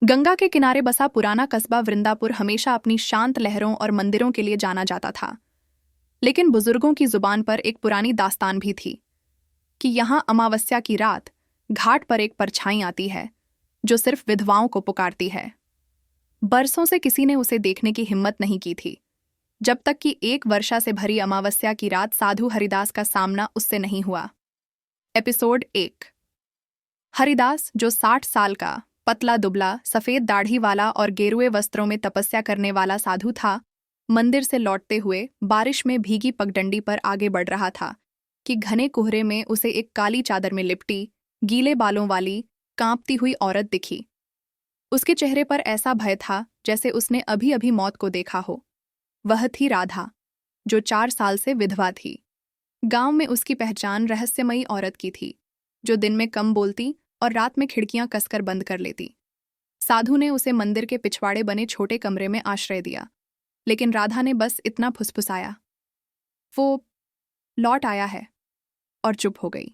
गंगा के किनारे बसा पुराना कस्बा वृंदापुर हमेशा अपनी शांत लहरों और मंदिरों के लिए जाना जाता था। लेकिन बुजुर्गों की जुबान पर एक पुरानी दास्तान भी थी कि यहाँ अमावस्या की रात घाट पर एक परछाई आती है जो सिर्फ विधवाओं को पुकारती है। बरसों से किसी ने उसे देखने की हिम्मत नहीं की थी, जब तक कि एक वर्षा से भरी अमावस्या की रात साधु हरिदास का सामना उससे नहीं हुआ। एपिसोड 1। हरिदास, जो 60 साल का पतला दुबला सफेद दाढ़ी वाला और गेरुए वस्त्रों में तपस्या करने वाला साधु था, मंदिर से लौटते हुए बारिश में भीगी पगडंडी पर आगे बढ़ रहा था कि घने कोहरे में उसे एक काली चादर में लिपटी, गीले बालों वाली कांपती हुई औरत दिखी। उसके चेहरे पर ऐसा भय था जैसे उसने अभी अभी मौत को देखा हो। वह थी राधा, जो 4 साल से विधवा थी। गांव में उसकी पहचान रहस्यमयी औरत की थी, जो दिन में कम बोलती और रात में खिड़कियां कसकर बंद कर लेती। साधु ने उसे मंदिर के पिछवाड़े बने छोटे कमरे में आश्रय दिया, लेकिन राधा ने बस इतना फुसफुसाया, वो लौट आया है, और चुप हो गई।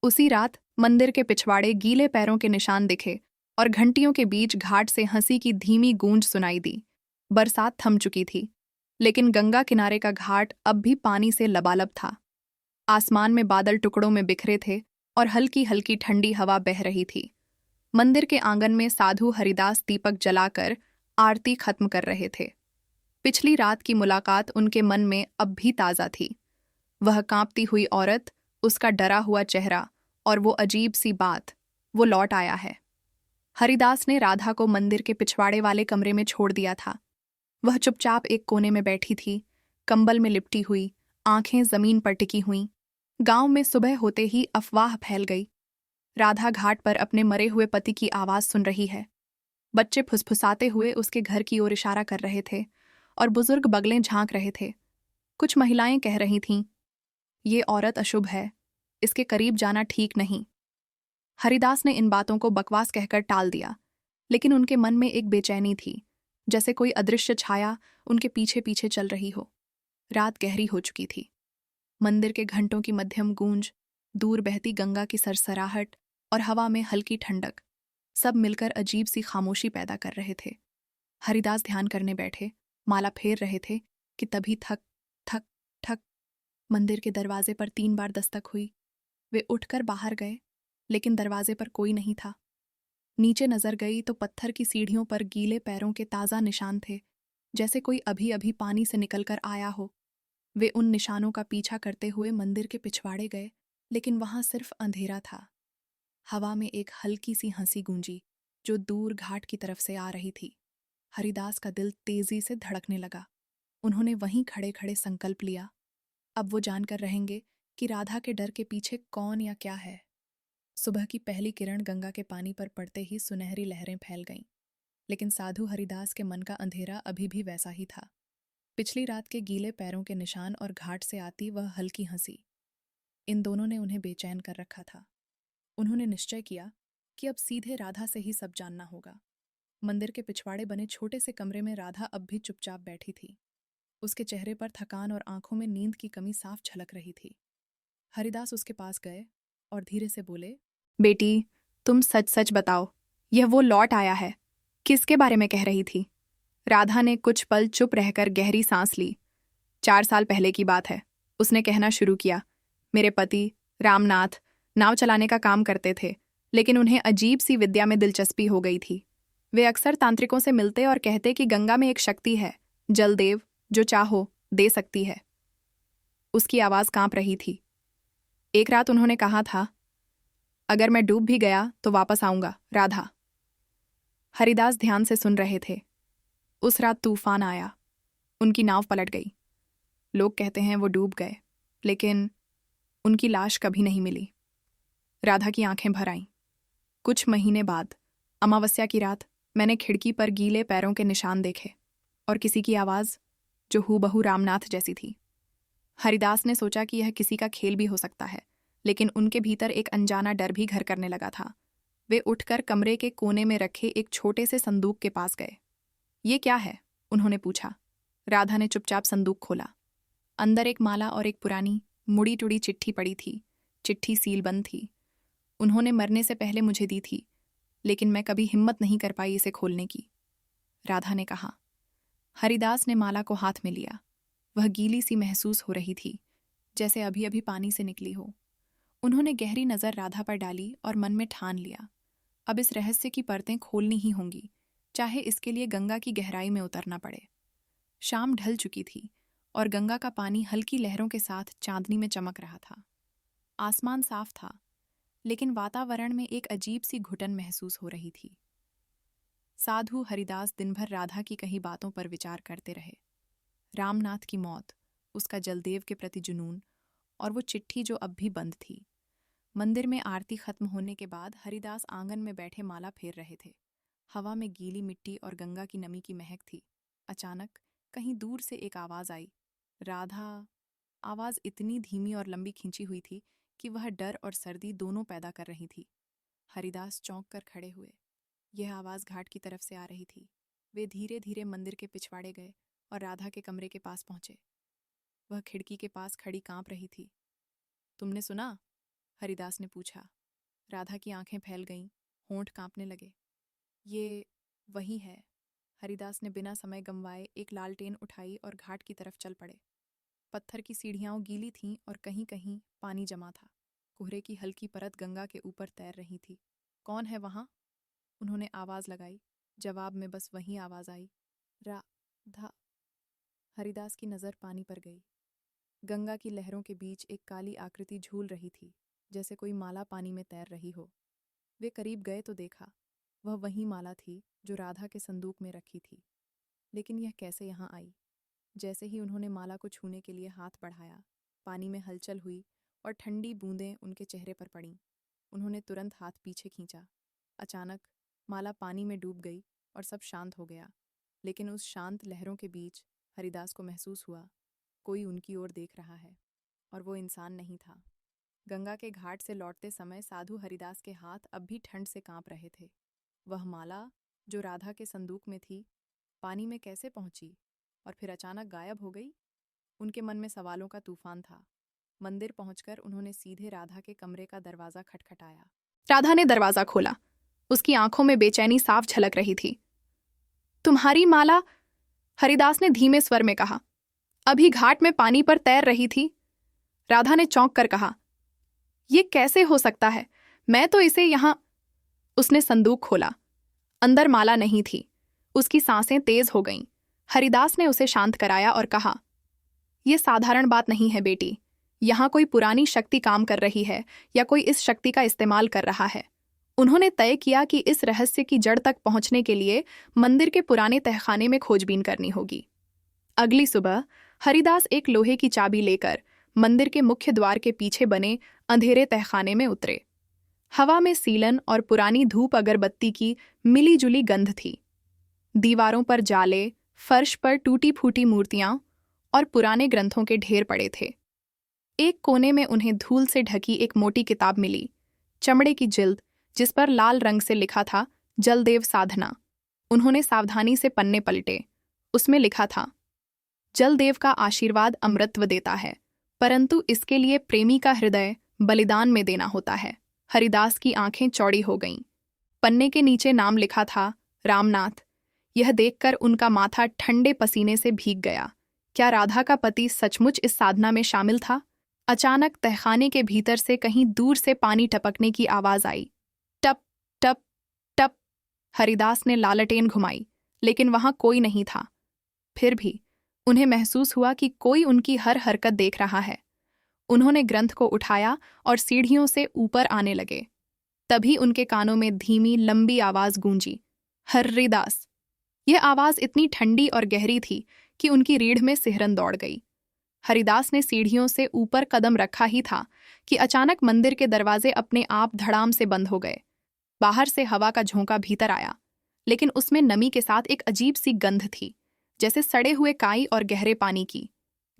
उसी रात मंदिर के पिछवाड़े गीले पैरों के निशान दिखे और घंटियों के बीच घाट से हंसी की धीमी गूंज सुनाई दी। बरसात थम चुकी थी, लेकिन गंगा किनारे का घाट अब भी पानी से लबालब था। आसमान में बादल टुकड़ों में बिखरे थे और हल्की हल्की ठंडी हवा बह रही थी। मंदिर के आंगन में साधु हरिदास दीपक जलाकर आरती खत्म कर रहे थे। पिछली रात की मुलाकात उनके मन में अब भी ताज़ा थी। वह कांपती हुई औरत, उसका डरा हुआ चेहरा और वो अजीब सी बात, वो लौट आया है। हरिदास ने राधा को मंदिर के पिछवाड़े वाले कमरे में छोड़ दिया था। वह चुपचाप एक कोने में बैठी थी, कंबल में लिपटी हुई, आंखें जमीन पर टिकी हुईं। गांव में सुबह होते ही अफवाह फैल गई। राधा घाट पर अपने मरे हुए पति की आवाज सुन रही है। बच्चे फुसफुसाते हुए उसके घर की ओर इशारा कर रहे थे और बुजुर्ग बगलें झांक रहे थे। कुछ महिलाएं कह रही थीं, ये औरत अशुभ है, इसके करीब जाना ठीक नहीं। हरिदास ने इन बातों को बकवास कहकर टाल दिया, लेकिन उनके मन में एक बेचैनी थी, जैसे कोई अदृश्य छाया उनके पीछे पीछे चल रही हो। रात गहरी हो चुकी थी। मंदिर के घंटों की मध्यम गूंज, दूर बहती गंगा की सरसराहट और हवा में हल्की ठंडक, सब मिलकर अजीब सी खामोशी पैदा कर रहे थे। हरिदास ध्यान करने बैठे, माला फेर रहे थे कि तभी थक थक ठक मंदिर के दरवाजे पर 3 बार दस्तक हुई। वे उठकर बाहर गए, लेकिन दरवाजे पर कोई नहीं था। नीचे नजर गई तो पत्थर की सीढ़ियों पर गीले पैरों के ताज़ा निशान थे, जैसे कोई अभी अभी पानी से निकलकर आया हो। वे उन निशानों का पीछा करते हुए मंदिर के पिछवाड़े गए, लेकिन वहां सिर्फ अंधेरा था। हवा में एक हल्की सी हंसी गूंजी, जो दूर घाट की तरफ से आ रही थी। हरिदास का दिल तेजी से धड़कने लगा। उन्होंने वहीं खड़े खड़े संकल्प लिया, अब वो जानकर रहेंगे कि राधा के डर के पीछे कौन या क्या है। सुबह की पहली किरण गंगा के पानी पर पड़ते ही सुनहरी लहरें फैल गईं, लेकिन साधु हरिदास के मन का अंधेरा अभी भी वैसा ही था। पिछली रात के गीले पैरों के निशान और घाट से आती वह हल्की हंसी, इन दोनों ने उन्हें बेचैन कर रखा था। उन्होंने निश्चय किया कि अब सीधे राधा से ही सब जानना होगा। मंदिर के पिछवाड़े बने छोटे से कमरे में राधा अब भी चुपचाप बैठी थी। उसके चेहरे पर थकान और आंखों में नींद की कमी साफ झलक रही थी। हरिदास उसके पास गए और धीरे से बोले, बेटी, तुम सच सच बताओ, यह वो लौट आया है, किसके बारे में कह रही थी? राधा ने कुछ पल चुप रहकर गहरी सांस ली। 4 साल पहले की बात है, उसने कहना शुरू किया। मेरे पति रामनाथ नाव चलाने का काम करते थे, लेकिन उन्हें अजीब सी विद्या में दिलचस्पी हो गई थी। वे अक्सर तांत्रिकों से मिलते और कहते कि गंगा में एक शक्ति है, जलदेव, जो चाहो दे सकती है। उसकी आवाज कांप रही थी। एक रात उन्होंने कहा था, अगर मैं डूब भी गया तो वापस आऊंगा, राधा। हरिदास ध्यान से सुन रहे थे। उस रात तूफान आया, उनकी नाव पलट गई। लोग कहते हैं वो डूब गए, लेकिन उनकी लाश कभी नहीं मिली। राधा की आंखें भर आईं। कुछ महीने बाद अमावस्या की रात मैंने खिड़की पर गीले पैरों के निशान देखे और किसी की आवाज़ जो हूबहू रामनाथ जैसी थी। हरिदास ने सोचा कि यह किसी का खेल भी हो सकता है, लेकिन उनके भीतर एक अनजाना डर भी घर करने लगा था। वे उठकर कमरे के कोने में रखे एक छोटे से संदूक के पास गए। ये क्या है? उन्होंने पूछा। राधा ने चुपचाप संदूक खोला। अंदर एक माला और एक पुरानी मुड़ी टुड़ी चिट्ठी पड़ी थी। चिट्ठी सीलबंद थी। उन्होंने मरने से पहले मुझे दी थी। लेकिन मैं कभी हिम्मत नहीं कर पाई इसे खोलने की, राधा ने कहा। हरिदास ने माला को हाथ में लिया। वह गीली सी महसूस हो रही थी, जैसे अभी अभी पानी से निकली हो। उन्होंने गहरी नज़र राधा पर डाली और मन में ठान लिया, अब इस रहस्य की परतें खोलनी ही होंगी, चाहे इसके लिए गंगा की गहराई में उतरना पड़े। शाम ढल चुकी थी और गंगा का पानी हल्की लहरों के साथ चांदनी में चमक रहा था। आसमान साफ था, लेकिन वातावरण में एक अजीब सी घुटन महसूस हो रही थी। साधु हरिदास दिन भर राधा की कही बातों पर विचार करते रहे। रामनाथ की मौत, उसका जलदेव के प्रति जुनून और वो चिट्ठी जो अब भी बंद थी। मंदिर में आरती खत्म होने के बाद हरिदास आंगन में बैठे माला फेर रहे थे। हवा में गीली मिट्टी और गंगा की नमी की महक थी। अचानक कहीं दूर से एक आवाज आई, राधा। आवाज इतनी धीमी और लंबी खींची हुई थी कि वह डर और सर्दी दोनों पैदा कर रही थी। हरिदास चौंक कर खड़े हुए। यह आवाज घाट की तरफ से आ रही थी। वे धीरे धीरे मंदिर के पिछवाड़े गए और राधा के कमरे के पास पहुंचे। वह खिड़की के पास खड़ी कांप रही थी। तुमने सुना? हरिदास ने पूछा। राधा की आंखें फैल गईं, होंठ कांपने लगे। ये वही है। हरिदास ने बिना समय गंवाए एक लालटेन उठाई और घाट की तरफ चल पड़े। पत्थर की सीढ़ियां गीली थीं और कहीं कहीं पानी जमा था। कोहरे की हल्की परत गंगा के ऊपर तैर रही थी। कौन है वहां? उन्होंने आवाज लगाई। जवाब में बस वही आवाज आई, राधा। हरिदास की नज़र पानी पर गई। गंगा की लहरों के बीच एक काली आकृति झूल रही थी, जैसे कोई माला पानी में तैर रही हो। वे करीब गए तो देखा, वह वही माला थी जो राधा के संदूक में रखी थी। लेकिन यह कैसे यहाँ आई? जैसे ही उन्होंने माला को छूने के लिए हाथ बढ़ाया, पानी में हलचल हुई और ठंडी बूंदें उनके चेहरे पर पड़ीं। उन्होंने तुरंत हाथ पीछे खींचा। अचानक माला पानी में डूब गई और सब शांत हो गया। लेकिन उस शांत लहरों के बीच हरिदास को महसूस हुआ, कोई उनकी ओर देख रहा है, और वो इंसान नहीं था। गंगा के घाट से लौटते समय साधु हरिदास के हाथ अब भी ठंड से कांप रहे थे। वह माला जो राधा के संदूक में थी, पानी में कैसे पहुंची और फिर अचानक गायब हो गई? उनके मन में सवालों का तूफान था। मंदिर पहुंचकर उन्होंने सीधे राधा के कमरे का दरवाजा खटखटाया। राधा ने दरवाजा खोला। उसकी आंखों में बेचैनी साफ झलक रही थी। तुम्हारी माला? हरिदास ने धीमे स्वर में कहा। अभी घाट में पानी पर तैर रही थी। राधा ने चौंक कर कहा, ये कैसे हो सकता है? मैं तो इसे यहां। उसने संदूक खोला। अंदर माला नहीं थी। उसकी सांसें तेज हो गईं। हरिदास ने उसे शांत कराया और कहा, यह साधारण बात नहीं है बेटी। यहां कोई पुरानी शक्ति काम कर रही है या कोई इस शक्ति का इस्तेमाल कर रहा है। उन्होंने तय किया कि इस रहस्य की जड़ तक पहुंचने के लिए मंदिर के पुराने तहखाने में खोजबीन करनी होगी। अगली सुबह हरिदास एक लोहे की चाबी लेकर मंदिर के मुख्य द्वार के पीछे बने अंधेरे तहखाने में उतरे। हवा में सीलन और पुरानी धूप अगरबत्ती की मिली-जुली गंध थी। दीवारों पर जाले, फर्श पर टूटी-फूटी मूर्तियां और पुराने ग्रंथों के ढेर पड़े थे। एक कोने में उन्हें धूल से ढकी एक मोटी किताब मिली, चमड़े की जिल्द, जिस पर लाल रंग से लिखा था, जलदेव साधना। उन्होंने सावधानी से पन्ने पलटे। उसमें लिखा था, जलदेव का आशीर्वाद अमृतत्व देता है, परंतु इसके लिए प्रेमी का हृदय बलिदान में देना होता है। हरिदास की आंखें चौड़ी हो गईं। पन्ने के नीचे नाम लिखा था, रामनाथ। यह देखकर उनका माथा ठंडे पसीने से भीग गया। क्या राधा का पति सचमुच इस साधना में शामिल था? अचानक तहखाने के भीतर से कहीं दूर से पानी टपकने की आवाज आई। टप टप टप। हरिदास ने लालटेन घुमाई, लेकिन वहां कोई नहीं था। फिर भी उन्हें महसूस हुआ कि कोई उनकी हर हरकत देख रहा है। उन्होंने ग्रंथ को उठाया और सीढ़ियों से ऊपर आने लगे। तभी उनके कानों में धीमी लंबी आवाज गूंजी, हरिदास। यह आवाज इतनी ठंडी और गहरी थी कि उनकी रीढ़ में सिहरन दौड़ गई। हरिदास ने सीढ़ियों से ऊपर कदम रखा ही था कि अचानक मंदिर के दरवाजे अपने आप धड़ाम से बंद हो गए। बाहर से हवा का झोंका भीतर आया, लेकिन उसमें नमी के साथ एक अजीब सी गंध थी, जैसे सड़े हुए काई और गहरे पानी की।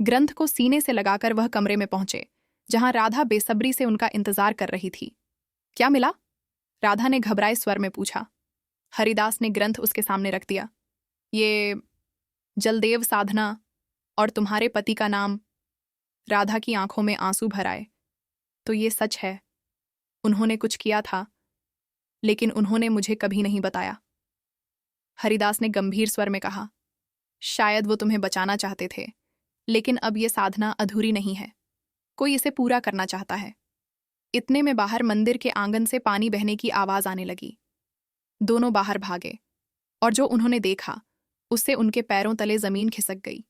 ग्रंथ को सीने से लगाकर वह कमरे में पहुंचे, जहां राधा बेसब्री से उनका इंतजार कर रही थी। क्या मिला? राधा ने घबराए स्वर में पूछा। हरिदास ने ग्रंथ उसके सामने रख दिया। ये जलदेव साधना और तुम्हारे पति का नाम। राधा की आंखों में आंसू भर आए। तो ये सच है, उन्होंने कुछ किया था। लेकिन उन्होंने मुझे कभी नहीं बताया। हरिदास ने गंभीर स्वर में कहा, शायद वो तुम्हें बचाना चाहते थे, लेकिन अब ये साधना अधूरी नहीं है। कोई इसे पूरा करना चाहता है। इतने में बाहर मंदिर के आंगन से पानी बहने की आवाज आने लगी। दोनों बाहर भागे, और जो उन्होंने देखा उससे उनके पैरों तले जमीन खिसक गई।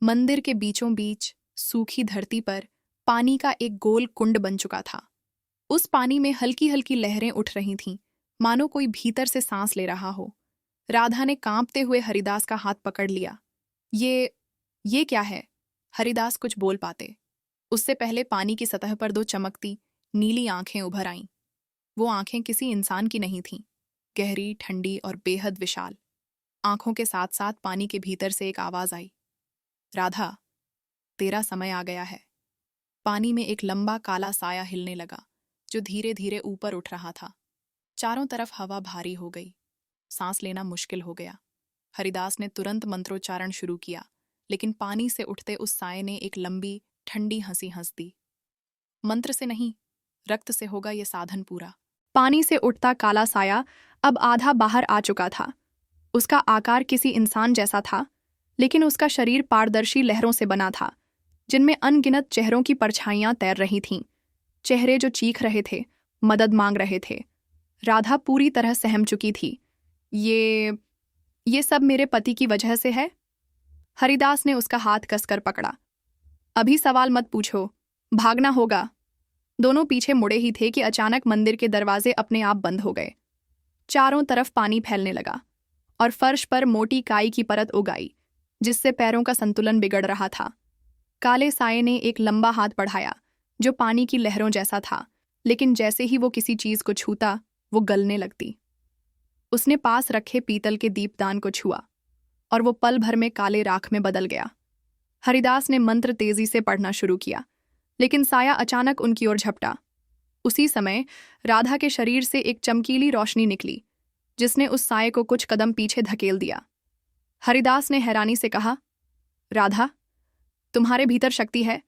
मंदिर के बीचों बीच सूखी धरती पर पानी का एक गोल कुंड बन चुका था। उस पानी में हल्की हल्की लहरें उठ रही थीं, मानो कोई भीतर से सांस ले रहा हो। राधा ने कांपते हुए हरिदास का हाथ पकड़ लिया। ये क्या है? हरिदास कुछ बोल पाते उससे पहले पानी की सतह पर दो चमकती नीली आंखें उभर आईं। वो आंखें किसी इंसान की नहीं थीं, गहरी, ठंडी और बेहद विशाल। आंखों के साथ साथ पानी के भीतर से एक आवाज आई, राधा, तेरा समय आ गया है। पानी में एक लंबा काला साया हिलने लगा, जो धीरे धीरे ऊपर उठ रहा था। चारों तरफ हवा भारी हो गई, सांस लेना मुश्किल हो गया। हरिदास ने तुरंत मंत्रोच्चारण शुरू किया, लेकिन पानी से उठते उस साये ने एक लंबी ठंडी हंसी हंस दी। मंत्र से नहीं, रक्त से होगा ये साधन पूरा। पानी से उठता काला साया अब आधा बाहर आ चुका था। उसका आकार किसी इंसान जैसा था, लेकिन उसका शरीर पारदर्शी लहरों से बना था, जिनमें अनगिनत चेहरों की परछाइयां तैर रही थीं। चेहरे जो चीख रहे थे, मदद मांग रहे थे। राधा पूरी तरह सहम चुकी थी। ये सब मेरे पति की वजह से है? हरिदास ने उसका हाथ कसकर पकड़ा। अभी सवाल मत पूछो, भागना होगा। दोनों पीछे मुड़े ही थे कि अचानक मंदिर के दरवाजे अपने आप बंद हो गए। चारों तरफ पानी फैलने लगा और फर्श पर मोटी काई की परत उग आई, जिससे पैरों का संतुलन बिगड़ रहा था। काले साये ने एक लंबा हाथ बढ़ाया, जो पानी की लहरों जैसा था, लेकिन जैसे ही वो किसी चीज को छूता, वो गलने लगती। उसने पास रखे पीतल के दीपदान को छुआ, और वो पल भर में काले राख में बदल गया। हरिदास ने मंत्र तेजी से पढ़ना शुरू किया, लेकिन साया अचानक उनकी ओर झपटा। उसी समय राधा के शरीर से एक चमकीली रोशनी निकली, जिसने उस साये को कुछ कदम पीछे धकेल दिया। हरिदास ने हैरानी से कहा, राधा, तुम्हारे भीतर शक्ति है,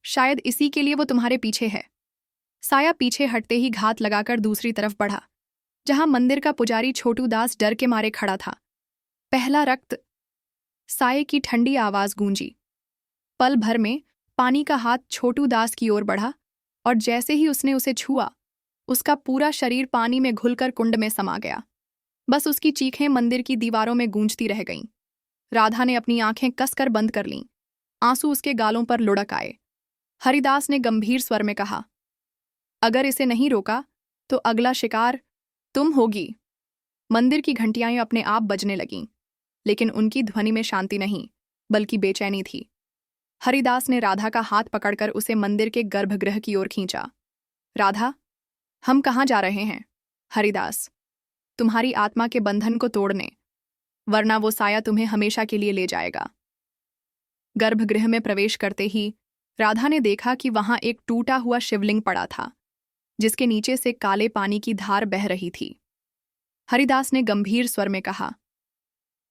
शायद इसी के लिए वो तुम्हारे पीछे है। साया पीछे हटते ही घात लगाकर दूसरी तरफ बढ़ा, जहां मंदिर का पुजारी छोटू दास डर के मारे खड़ा था। पहला रक्त। साये की ठंडी आवाज गूंजी। पल भर में पानी का हाथ छोटू दास की ओर बढ़ा, और जैसे ही उसने उसे छुआ, उसका पूरा शरीर पानी में घुलकर कुंड में समा गया। बस उसकी चीखें मंदिर की दीवारों में गूंजती रह गईं। राधा ने अपनी आंखें कसकर बंद कर लीं। आंसू उसके गालों पर लुढ़क आए। हरिदास ने गंभीर स्वर में कहा, अगर इसे नहीं रोका तो अगला शिकार तुम होगी। मंदिर की घंटियां अपने आप बजने लगीं, लेकिन उनकी ध्वनि में शांति नहीं, बल्कि बेचैनी थी। हरिदास ने राधा का हाथ पकड़कर उसे मंदिर के गर्भगृह की ओर खींचा। राधा, हम कहाँ जा रहे हैं? हरिदास, तुम्हारी आत्मा के बंधन को तोड़ने, वरना वो साया तुम्हें हमेशा के लिए ले जाएगा। गर्भगृह में प्रवेश करते ही राधा ने देखा कि वहां एक टूटा हुआ शिवलिंग पड़ा था, जिसके नीचे से काले पानी की धार बह रही थी। हरिदास ने गंभीर स्वर में कहा,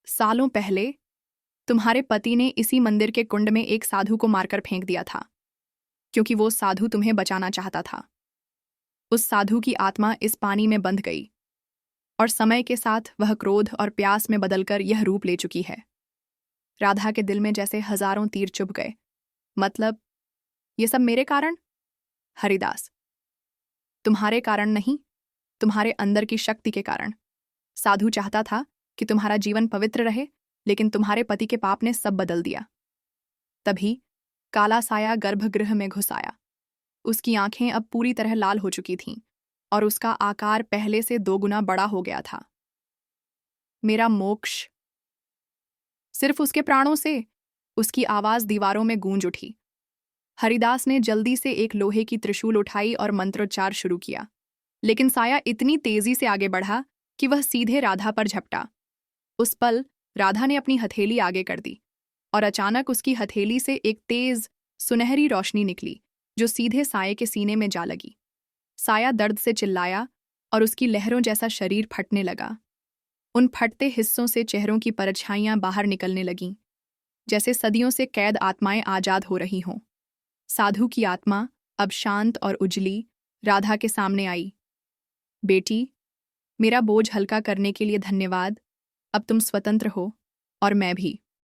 सालों पहले तुम्हारे पति ने इसी मंदिर के कुंड में एक साधु को मारकर फेंक दिया था, क्योंकि वो साधु तुम्हें बचाना चाहता था। उस साधु की आत्मा इस पानी में बंध गई, और समय के साथ वह क्रोध और प्यास में बदलकर यह रूप ले चुकी है। राधा के दिल में जैसे हजारों तीर चुभ गए। मतलब, ये सब मेरे कारण? हरिदास, तुम्हारे कारण नहीं, तुम्हारे अंदर की शक्ति के कारण। साधु चाहता था कि तुम्हारा जीवन पवित्र रहे, लेकिन तुम्हारे पति के पाप ने सब बदल दिया। तभी काला साया गर्भगृह में घुस आया। उसकी आंखें अब पूरी तरह लाल हो चुकी थीं, और उसका आकार पहले से 2 गुना बड़ा हो गया था। मेरा मोक्ष। सिर्फ उसके प्राणों से, उसकी आवाज दीवारों में गूंज उठी। हरिदास ने जल्दी से एक लोहे की त्रिशूल उठाई और मंत्रोच्चार शुरू किया, लेकिन साया इतनी तेजी से आगे बढ़ा कि वह सीधे राधा पर झपटा। उस पल राधा ने अपनी हथेली आगे कर दी, और अचानक उसकी हथेली से एक तेज सुनहरी रोशनी निकली, जो सीधे साये के सीने में जा लगी। साया दर्द से चिल्लाया, और उसकी लहरों जैसा शरीर फटने लगा। उन फटते हिस्सों से चेहरों की परछाइयां बाहर निकलने लगीं, जैसे सदियों से कैद आत्माएं आजाद हो रही हों। साधु की आत्मा, अब शांत और उजली, राधा के सामने आई। बेटी, मेरा बोझ हल्का करने के लिए धन्यवाद। अब तुम स्वतंत्र हो और मैं भी।